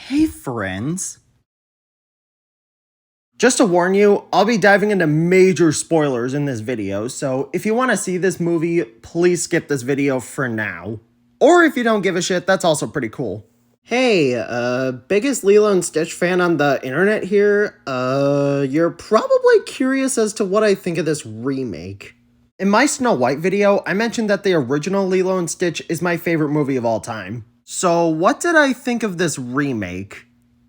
Hey friends. Just to warn you, I'll be diving into major spoilers in this video, so if you want to see this movie, please skip this video for now. Or if you don't give a shit, that's also pretty cool. Hey, biggest Lilo and Stitch fan on the internet here. You're probably curious as to what I think of this remake. In my Snow White video, I mentioned that the original Lilo and Stitch is my favorite movie of all time. So what did I think of this remake?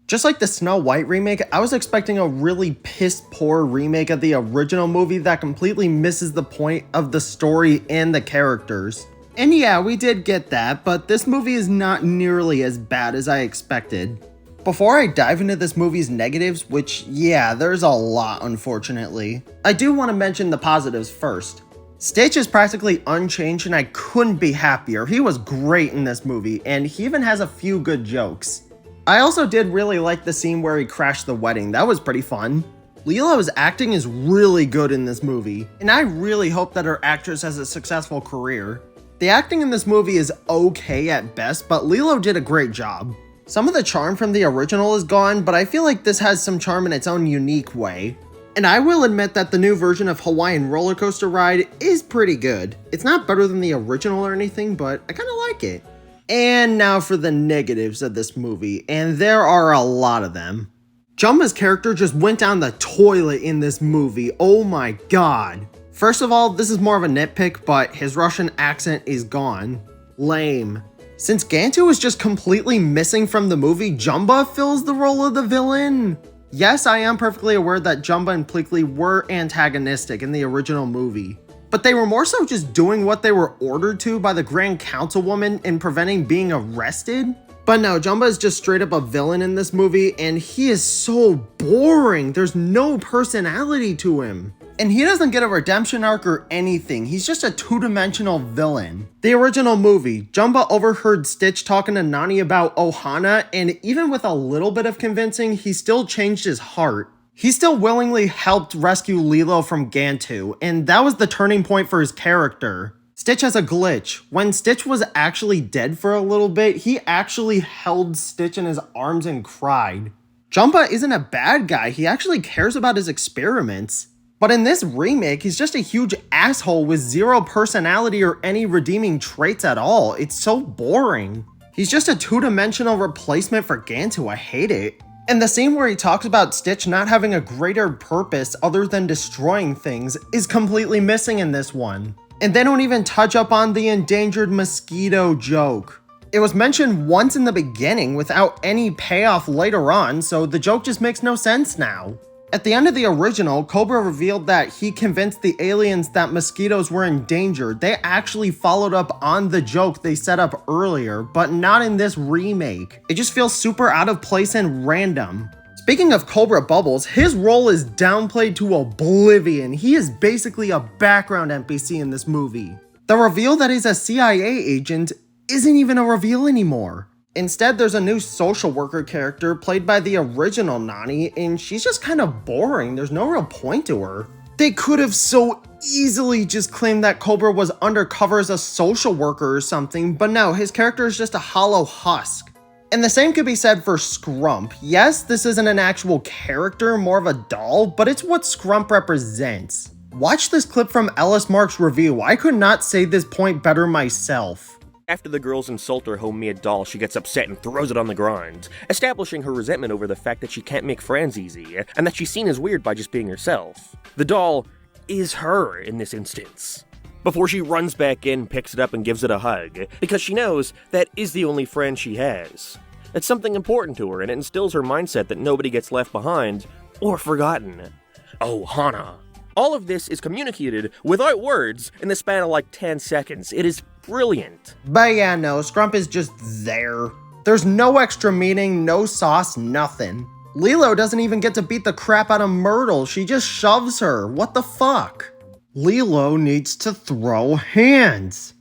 Just like the Snow White remake, I was expecting a really piss-poor remake of the original movie that completely misses the point of the story and the characters. And yeah, we did get that, but this movie is not nearly as bad as I expected. Before I dive into this movie's negatives, which yeah, there's a lot unfortunately, I do want to mention the positives first. Stitch is practically unchanged and I couldn't be happier. He was great in this movie, and he even has a few good jokes. I also did really like the scene where he crashed the wedding. That was pretty fun. Lilo's acting is really good in this movie, and I really hope that her actress has a successful career. The acting in this movie is okay at best, but Lilo did a great job. Some of the charm from the original is gone, but I feel like this has some charm in its own unique way. And I will admit that the new version of Hawaiian roller coaster ride is pretty good. It's not better than the original or anything, but I kind of like it. And now for the negatives of this movie, and there are a lot of them. Jumba's character just went down the toilet in this movie, oh my god. First of all, this is more of a nitpick, but his Russian accent is gone. Lame. Since Gantu is just completely missing from the movie, Jumba fills the role of the villain. Yes, I am perfectly aware that Jumba and Pleakley were antagonistic in the original movie, but they were more so just doing what they were ordered to by the Grand Councilwoman and preventing being arrested. But no, Jumba is just straight up a villain in this movie, and he is so boring. There's no personality to him. And he doesn't get a redemption arc or anything. He's just a two-dimensional villain. The original movie, Jumba overheard Stitch talking to Nani about Ohana, and even with a little bit of convincing, he still changed his heart. He still willingly helped rescue Lilo from Gantu, and that was the turning point for his character. Stitch has a glitch. When Stitch was actually dead for a little bit, he actually held Stitch in his arms and cried. Jumba isn't a bad guy, he actually cares about his experiments. But in this remake, he's just a huge asshole with zero personality or any redeeming traits at all. It's so boring. He's just a two-dimensional replacement for Gantu, I hate it. And the scene where he talks about Stitch not having a greater purpose other than destroying things is completely missing in this one. And they don't even touch up on the endangered mosquito joke. It was mentioned once in the beginning without any payoff later on, so the joke just makes no sense now. At the end of the original, Cobra revealed that he convinced the aliens that mosquitoes were endangered. They actually followed up on the joke they set up earlier, but not in this remake. It just feels super out of place and random. Speaking of Cobra Bubbles, his role is downplayed to oblivion. He is basically a background NPC in this movie. The reveal that he's a CIA agent isn't even a reveal anymore. Instead, there's a new social worker character played by the original Nani, and she's just kind of boring. There's no real point to her. They could have so easily just claimed that Cobra was undercover as a social worker or something, but no, his character is just a hollow husk. And the same could be said for Scrump. Yes, this isn't an actual character, more of a doll, but it's what Scrump represents. Watch this clip from Ellis Mark's review. I could not say this point better myself. After the girls insult her homemade doll, she gets upset and throws it on the ground, establishing her resentment over the fact that she can't make friends easy, and that she's seen as weird by just being herself. The doll is her in this instance. Before she runs back in, picks it up and gives it a hug, because she knows that is the only friend she has. It's something important to her, and it instills her mindset that nobody gets left behind or forgotten. Ohana. All of this is communicated without words in the span of like 10 seconds. It is brilliant. But yeah, no, Scrump is just there. There's no extra meaning, no sauce, nothing. Lilo doesn't even get to beat the crap out of Myrtle. She just shoves her. What the fuck? Lilo needs to throw hands.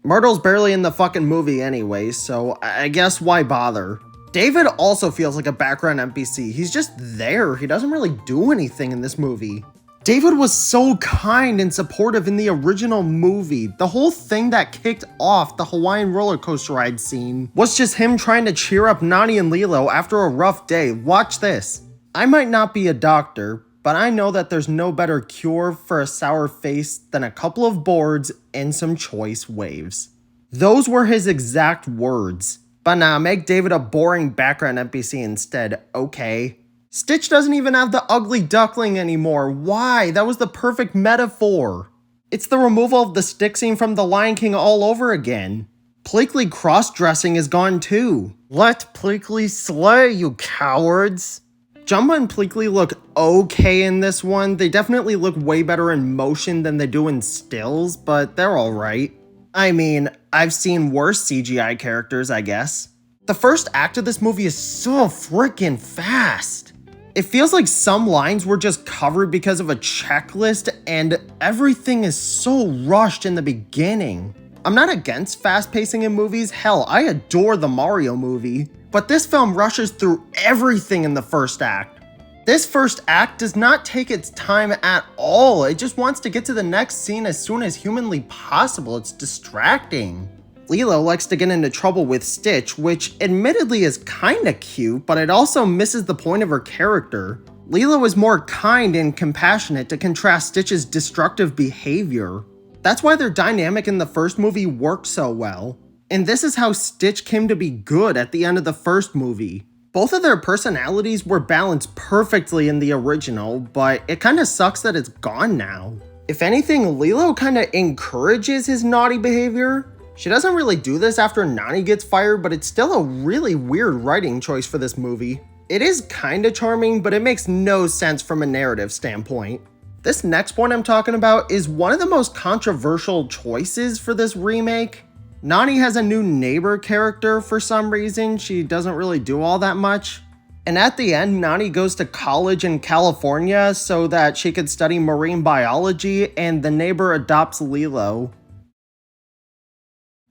Myrtle's barely in the fucking movie anyway, so I guess why bother? David also feels like a background NPC. He's just there. He doesn't really do anything in this movie. David was so kind and supportive in the original movie. The whole thing that kicked off the Hawaiian roller coaster ride scene was just him trying to cheer up Nani and Lilo after a rough day. Watch this. I might not be a doctor, but I know that there's no better cure for a sour face than a couple of boards and some choice waves. Those were his exact words. But nah, make David a boring background NPC instead, okay? Stitch doesn't even have the ugly duckling anymore. Why? That was the perfect metaphor. It's the removal of the stick scene from The Lion King all over again. Pleakley cross-dressing is gone too. Let Pleakley slay, you cowards. Jumba and Pleakley look okay in this one. They definitely look way better in motion than they do in stills, but they're alright. I mean, I've seen worse CGI characters, I guess. The first act of this movie is so freaking fast. It feels like some lines were just covered because of a checklist, and everything is so rushed in the beginning. I'm not against fast pacing in movies. Hell, I adore the Mario movie. But this film rushes through everything in the first act. This first act does not take its time at all. It just wants to get to the next scene as soon as humanly possible. It's distracting. Lilo likes to get into trouble with Stitch, which admittedly is kinda cute, but it also misses the point of her character. Lilo is more kind and compassionate to contrast Stitch's destructive behavior. That's why their dynamic in the first movie worked so well. And this is how Stitch came to be good at the end of the first movie. Both of their personalities were balanced perfectly in the original, but it kinda sucks that it's gone now. If anything, Lilo kinda encourages his naughty behavior. She doesn't really do this after Nani gets fired, but it's still a really weird writing choice for this movie. It is kinda charming, but it makes no sense from a narrative standpoint. This next point I'm talking about is one of the most controversial choices for this remake. Nani has a new neighbor character for some reason. She doesn't really do all that much. And at the end, Nani goes to college in California so that she could study marine biology, and the neighbor adopts Lilo.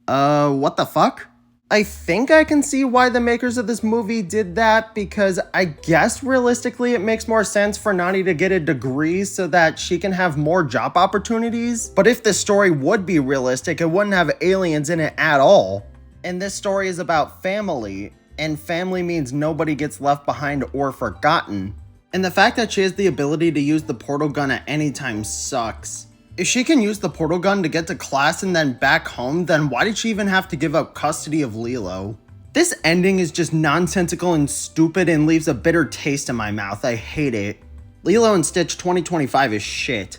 What the fuck? I think I can see why the makers of this movie did that, because I guess realistically it makes more sense for Nani to get a degree so that she can have more job opportunities. But if this story would be realistic, it wouldn't have aliens in it at all. And this story is about family, and family means nobody gets left behind or forgotten. And the fact that she has the ability to use the portal gun at any time sucks. If she can use the portal gun to get to class and then back home, then why did she even have to give up custody of Lilo? This ending is just nonsensical and stupid and leaves a bitter taste in my mouth. I hate it. Lilo and Stitch 2025 is shit.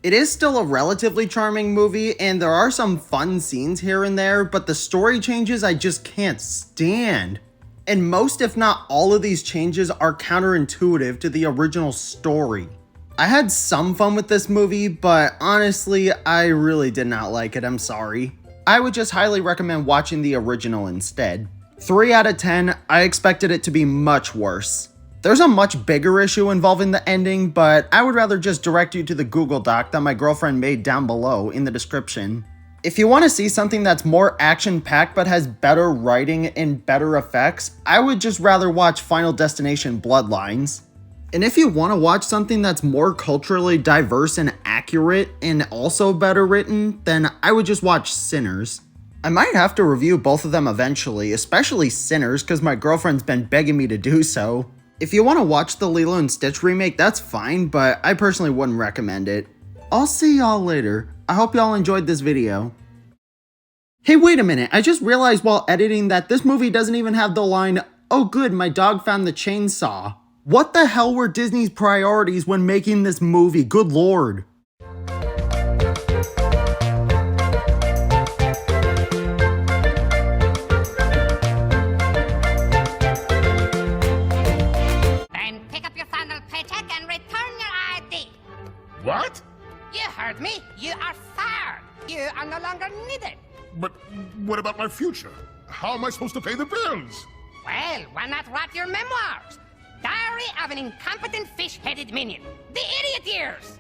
It is still a relatively charming movie, and there are some fun scenes here and there, but the story changes I just can't stand. And most, if not all of these changes are counterintuitive to the original story. I had some fun with this movie, but honestly, I really did not like it, I'm sorry. I would just highly recommend watching the original instead. 3 out of 10, I expected it to be much worse. There's a much bigger issue involving the ending, but I would rather just direct you to the Google Doc that my girlfriend made down below in the description. If you want to see something that's more action-packed but has better writing and better effects, I would just rather watch Final Destination Bloodlines. And if you want to watch something that's more culturally diverse and accurate and also better written, then I would just watch Sinners. I might have to review both of them eventually, especially Sinners because my girlfriend's been begging me to do so. If you want to watch the Lilo and Stitch remake, that's fine, but I personally wouldn't recommend it. I'll see y'all later. I hope y'all enjoyed this video. Hey, wait a minute, I just realized while editing that this movie doesn't even have the line, "Oh good, my dog found the chainsaw." What the hell were Disney's priorities when making this movie? Good lord. Then pick up your final paycheck and return your ID. What? You heard me. You are fired. You are no longer needed. But what about my future? How am I supposed to pay the bills? Well, why not write your memoirs? Diary of an Incompetent Fish-Headed Minion. The Idiot Years!